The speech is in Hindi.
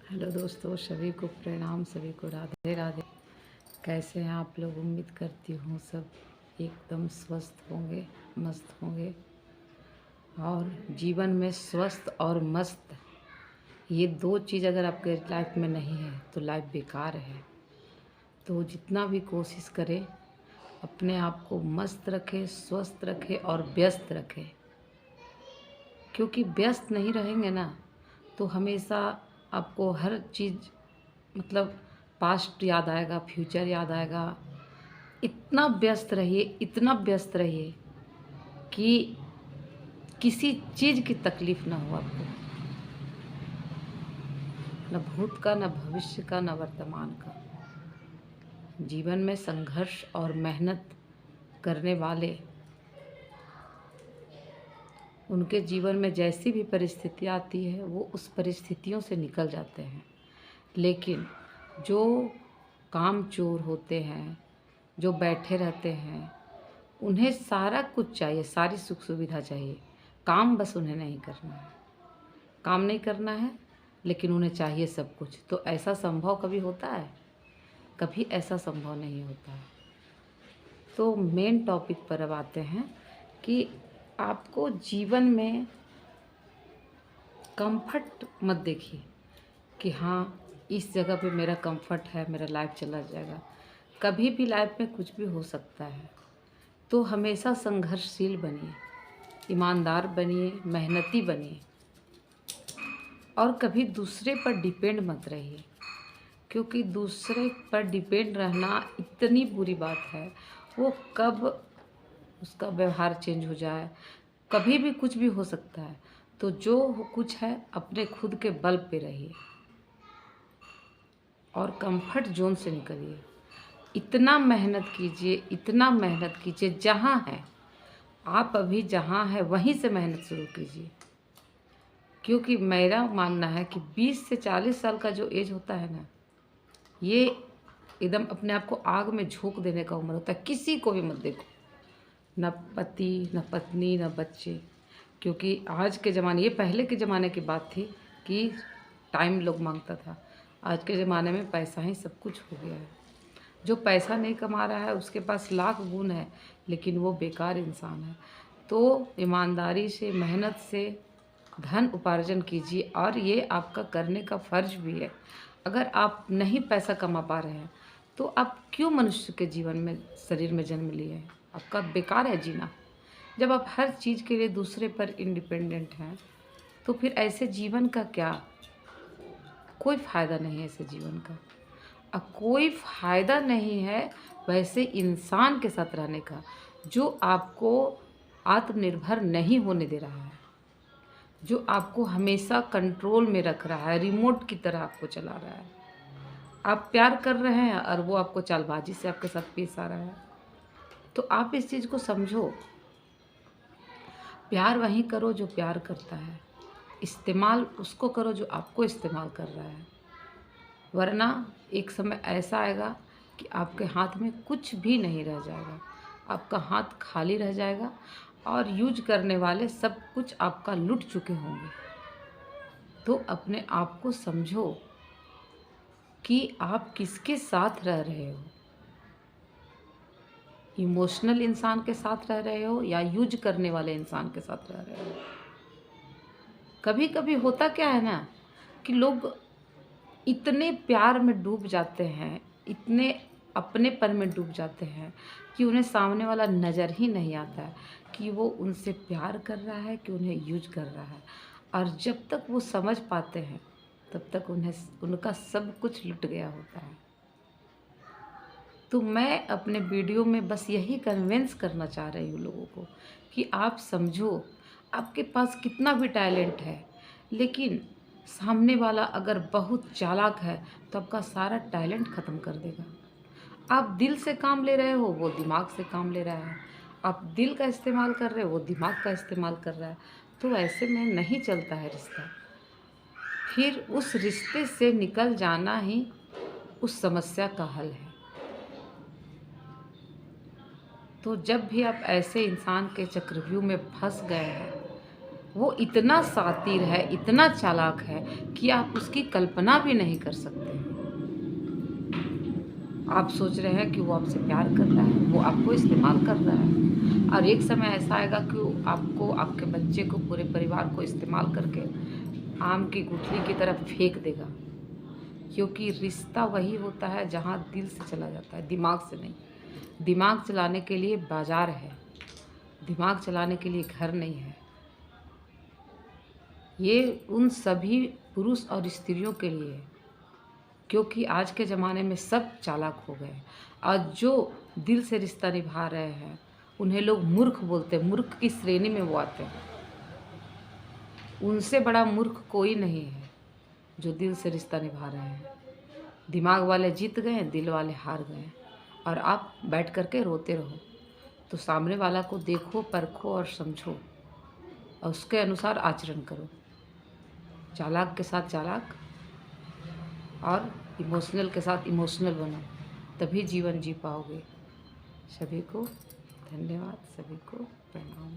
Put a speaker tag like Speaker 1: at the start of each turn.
Speaker 1: हेलो दोस्तों, सभी को प्रणाम, सभी को राधे राधे। कैसे हैं आप लोग? उम्मीद करती हूँ सब एकदम स्वस्थ होंगे, मस्त होंगे। और जीवन में स्वस्थ और मस्त, ये दो चीज़ अगर आपके लाइफ में नहीं है तो लाइफ बेकार है। तो जितना भी कोशिश करें, अपने आप को मस्त रखें, स्वस्थ रखें और व्यस्त रखें। क्योंकि व्यस्त नहीं रहेंगे ना तो हमेशा आपको हर चीज़ मतलब पास्ट याद आएगा, फ्यूचर याद आएगा। इतना व्यस्त रहिए, इतना व्यस्त रहिए कि किसी चीज़ की तकलीफ़ ना हो आपको, न भूत का, न भविष्य का, न वर्तमान का। जीवन में संघर्ष और मेहनत करने वाले, उनके जीवन में जैसी भी परिस्थिति आती है वो उस परिस्थितियों से निकल जाते हैं। लेकिन जो कामचोर होते हैं, जो बैठे रहते हैं, उन्हें सारा कुछ चाहिए, सारी सुख सुविधा चाहिए, काम बस उन्हें नहीं करना है। काम नहीं करना है लेकिन उन्हें चाहिए सब कुछ। तो ऐसा संभव कभी होता है? कभी ऐसा संभव नहीं होता है। तो मेन टॉपिक पर अब आते हैं कि आपको जीवन में कंफर्ट मत देखिए कि हाँ इस जगह पे मेरा कंफर्ट है, मेरा लाइफ चला जाएगा। कभी भी लाइफ में कुछ भी हो सकता है। तो हमेशा संघर्षशील बनिए, ईमानदार बनिए, मेहनती बनिए और कभी दूसरे पर डिपेंड मत रहिए। क्योंकि दूसरे पर डिपेंड रहना इतनी बुरी बात है। वो कब उसका व्यवहार चेंज हो जाए, कभी भी कुछ भी हो सकता है। तो जो कुछ है अपने खुद के बल पे रहिए और कंफर्ट जोन से निकलिए। इतना मेहनत कीजिए, इतना मेहनत कीजिए, जहाँ है आप अभी जहाँ है वहीं से मेहनत शुरू कीजिए। क्योंकि मेरा मानना है कि 20 से 40 साल का जो एज होता है ना, ये एकदम अपने आप को आग में झोंक देने का उम्र होता है। किसी को भी मत देखो, न पति, न पत्नी, न बच्चे। क्योंकि आज के ज़माने, ये पहले के ज़माने की बात थी कि टाइम लोग मांगता था। आज के ज़माने में पैसा ही सब कुछ हो गया है। जो पैसा नहीं कमा रहा है उसके पास लाख गुण है लेकिन वो बेकार इंसान है। तो ईमानदारी से, मेहनत से धन उपार्जन कीजिए और ये आपका करने का फ़र्ज भी है। अगर आप नहीं पैसा कमा पा रहे हैं तो आप क्यों मनुष्य के जीवन में, शरीर में जन्म लिए हैं? आपका बेकार है जीना। जब आप हर चीज़ के लिए दूसरे पर इंडिपेंडेंट हैं तो फिर ऐसे जीवन का क्या, कोई फ़ायदा नहीं है ऐसे जीवन का। अब कोई फ़ायदा नहीं है वैसे इंसान के साथ रहने का जो आपको आत्मनिर्भर नहीं होने दे रहा है, जो आपको हमेशा कंट्रोल में रख रहा है, रिमोट की तरह आपको चला रहा है। आप प्यार कर रहे हैं और वो आपको चालबाजी से आपके साथ पेश आ रहा है। तो आप इस चीज़ को समझो। प्यार वहीं करो जो प्यार करता है, इस्तेमाल उसको करो जो आपको इस्तेमाल कर रहा है। वरना एक समय ऐसा आएगा कि आपके हाथ में कुछ भी नहीं रह जाएगा, आपका हाथ खाली रह जाएगा और यूज करने वाले सब कुछ आपका लूट चुके होंगे। तो अपने आप को समझो कि आप किसके साथ रह रहे हो। इमोशनल इंसान के साथ रह रहे हो या यूज करने वाले इंसान के साथ रह रहे हो। कभी कभी होता क्या है ना कि लोग इतने प्यार में डूब जाते हैं, इतने अपनेपन में डूब जाते हैं कि उन्हें सामने वाला नज़र ही नहीं आता है कि वो उनसे प्यार कर रहा है कि उन्हें यूज कर रहा है। और जब तक वो समझ पाते हैं तब तक उन्हें उनका सब कुछ लुट गया होता है। तो मैं अपने वीडियो में बस यही कन्विंस करना चाह रही हूँ लोगों को कि आप समझो, आपके पास कितना भी टैलेंट है लेकिन सामने वाला अगर बहुत चालाक है तो आपका सारा टैलेंट ख़त्म कर देगा। आप दिल से काम ले रहे हो, वो दिमाग से काम ले रहा है। आप दिल का इस्तेमाल कर रहे हो, वो दिमाग का इस्तेमाल कर रहा है। तो ऐसे में नहीं चलता है रिश्ता। फिर उस रिश्ते से निकल जाना ही उस समस्या का हल है। तो जब भी आप ऐसे इंसान के चक्रव्यूह में फंस गए हैं वो इतना शातिर है, इतना चालाक है कि आप उसकी कल्पना भी नहीं कर सकते। आप सोच रहे हैं कि वो आपसे प्यार कर रहा है, वो आपको इस्तेमाल कर रहा है, और एक समय ऐसा आएगा कि वो आपको, आपके बच्चे को, पूरे परिवार को इस्तेमाल करके आम की गुठली की तरफ फेंक देगा। क्योंकि रिश्ता वही होता है जहाँ दिल से चला जाता है, दिमाग से नहीं। दिमाग चलाने के लिए बाजार है, दिमाग चलाने के लिए घर नहीं है। ये उन सभी पुरुष और स्त्रियों के लिए है, क्योंकि आज के ज़माने में सब चालाक हो गए, और जो दिल से रिश्ता निभा रहे हैं उन्हें लोग मूर्ख बोलते हैं, मूर्ख की श्रेणी में वो आते हैं। उनसे बड़ा मूर्ख कोई नहीं है जो दिल से रिश्ता निभा रहे हैं। दिमाग वाले जीत गए, दिल वाले हार गए, और आप बैठ कर के रोते रहो। तो सामने वाला को देखो, परखो और समझो, और उसके अनुसार आचरण करो। चालाक के साथ चालाक और इमोशनल के साथ इमोशनल बनो, तभी जीवन जी पाओगे। सभी को धन्यवाद, सभी को प्रणाम।